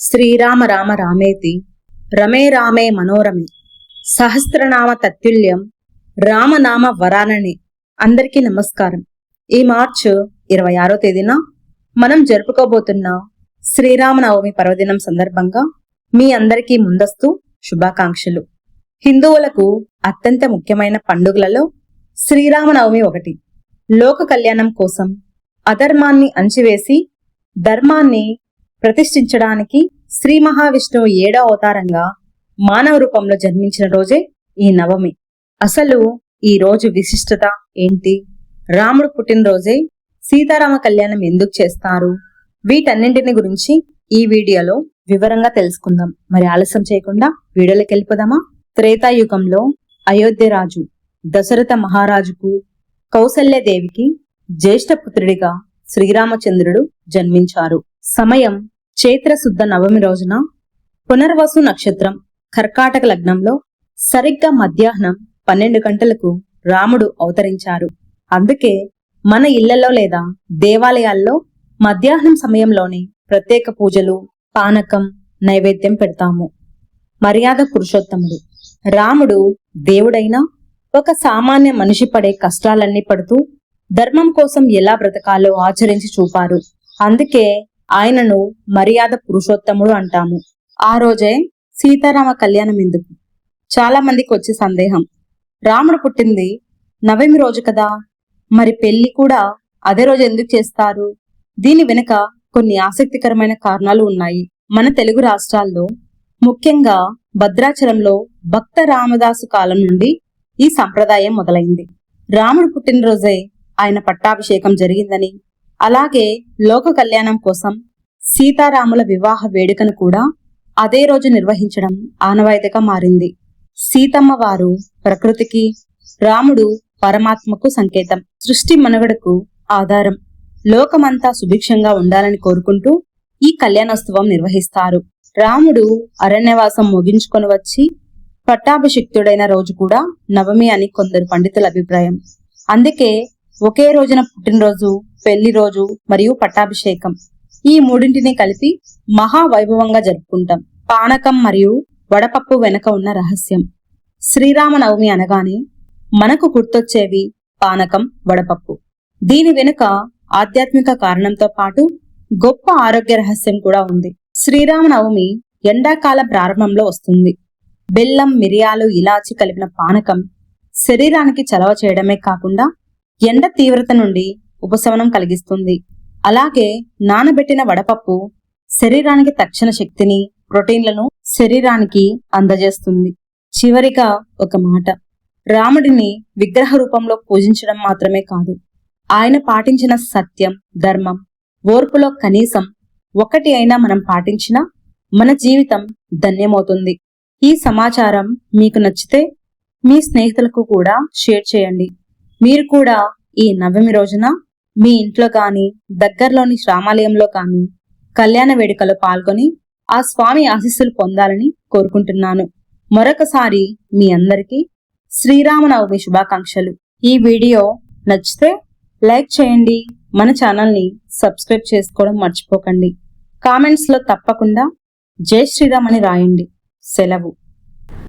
శ్రీరామ రామ రామేతి రమే రామే మనోరమే సహస్రనామ తత్తుల్యం రామనామ వరాననే. అందరికీ నమస్కారం. ఈ మార్చి 26వ తేదీన మనం జరుపుకోబోతున్న శ్రీరామనవమి పర్వదినం సందర్భంగా మీ అందరికీ ముందస్తు శుభాకాంక్షలు. హిందువులకు అత్యంత ముఖ్యమైన పండుగలలో శ్రీరామనవమి ఒకటి. లోక కళ్యాణం కోసం అధర్మాన్ని అణచివేసి ధర్మాన్ని ప్రతిష్ఠించడానికి శ్రీ మహావిష్ణువు 7వ అవతారంగా మానవ రూపంలో జన్మించిన రోజే ఈ నవమి. అసలు ఈ రోజు విశిష్టత ఏంటి? రాముడు పుట్టినరోజే సీతారామ కళ్యాణం ఎందుకు చేస్తారు? వీటన్నింటిని గురించి ఈ వీడియోలో వివరంగా తెలుసుకుందాం. మరి ఆలస్యం చేయకుండా వీడియోలోకి వెళ్ళిపోదామా? త్రేతాయుగంలో అయోధ్య రాజు దశరథ మహారాజుకు కౌసల్యదేవికి జ్యేష్ఠ పుత్రుడిగా శ్రీరామచంద్రుడు జన్మించారు. సమయం చైత్ర శుద్ధ నవమి రోజున పునర్వసు నక్షత్రం కర్కాటక లగ్నంలో సరిగ్గా మధ్యాహ్నం 12 గంటలకు రాముడు అవతరించారు. అందుకే మన ఇళ్లలో లేదా దేవాలయాల్లో మధ్యాహ్నం సమయంలోనే ప్రత్యేక పూజలు, పానకం, నైవేద్యం పెడతాము. మర్యాద పురుషోత్తముడు రాముడు దేవుడైనా ఒక సామాన్య మనిషి పడే కష్టాలన్నీ పడుతూ ధర్మం కోసం ఎలా బ్రతకాలో ఆచరించి చూపారు. అందుకే ఆయనను మర్యాద పురుషోత్తముడు అంటాము. ఆ రోజే సీతారామ కళ్యాణం ఎందుకు? చాలా మందికి వచ్చే సందేహం. రాముడు పుట్టింది నవమి రోజు కదా, మరి పెళ్లి కూడా అదే రోజు ఎందుకు చేస్తారు? దీని వెనుక కొన్ని ఆసక్తికరమైన కారణాలు ఉన్నాయి. మన తెలుగు రాష్ట్రాల్లో ముఖ్యంగా భద్రాచలంలో భక్త రామదాసు కాలం నుండి ఈ సంప్రదాయం మొదలైంది. రాముడు పుట్టినరోజే ఆయన పట్టాభిషేకం జరిగిందని, అలాగే లోక కళ్యాణం కోసం సీతారాముల వివాహ వేడుకను కూడా అదే రోజు నిర్వహించడం ఆనవాయితీగా మారింది. సీతమ్మ వారు ప్రకృతికి, రాముడు పరమాత్మకు సంకేతం, సృష్టి మనుగడకు ఆధారం. లోకమంతా సుభిక్షంగా ఉండాలని కోరుకుంటూ ఈ కళ్యాణోత్సవం నిర్వహిస్తారు. రాముడు అరణ్యవాసం ముగించుకొని వచ్చి పట్టాభిషిక్తుడైన రోజు కూడా నవమి అని కొందరు పండితుల అభిప్రాయం. అందుకే ఒకే రోజున పుట్టినరోజు, పెళ్లి రోజు మరియు పట్టాభిషేకం ఈ మూడింటిని కలిపి మహావైభవంగా జరుపుకుంటాం. పానకం మరియు వడపప్పు వెనక ఉన్న రహస్యం. శ్రీరామనవమి అనగానే మనకు గుర్తొచ్చేవి పానకం, వడపప్పు. దీని వెనుక ఆధ్యాత్మిక కారణంతో పాటు గొప్ప ఆరోగ్య రహస్యం కూడా ఉంది. శ్రీరామనవమి ఎండాకాల ప్రారంభంలో వస్తుంది. బెల్లం, మిరియాలు, ఇలాచి కలిపిన పానకం శరీరానికి చలవ చేయడమే కాకుండా ఎండ తీవ్రత నుండి ఉపశమనం కలిగిస్తుంది. అలాగే నానబెట్టిన వడపప్పు శరీరానికి తక్షణ శక్తిని, ప్రోటీన్లను శరీరానికి అందజేస్తుంది. చివరిగా ఒక మాట. రాముడిని విగ్రహ రూపంలో పూజించడం మాత్రమే కాదు, ఆయన పాటించిన సత్యం, ధర్మం, ఓర్పులో కనీసం ఒకటి అయినా మనం పాటించినా మన జీవితం ధన్యమవుతుంది. ఈ సమాచారం మీకు నచ్చితే మీ స్నేహితులకు కూడా షేర్ చేయండి. మీరు కూడా ఈ నవమి రోజున మీ ఇంట్లో కానీ దగ్గరలోని శ్రామాలయంలో కానీ కళ్యాణ వేడుకలో పాల్గొని ఆ స్వామి ఆశీస్సులు పొందాలని కోరుకుంటున్నాను. మరొకసారి మీ అందరికీ శ్రీరామనవమి శుభాకాంక్షలు. ఈ వీడియో నచ్చితే లైక్ చేయండి. మన ఛానల్ని సబ్స్క్రైబ్ చేసుకోవడం మర్చిపోకండి. కామెంట్స్ లో తప్పకుండా జై శ్రీరామ్ అని రాయండి. సెలవు.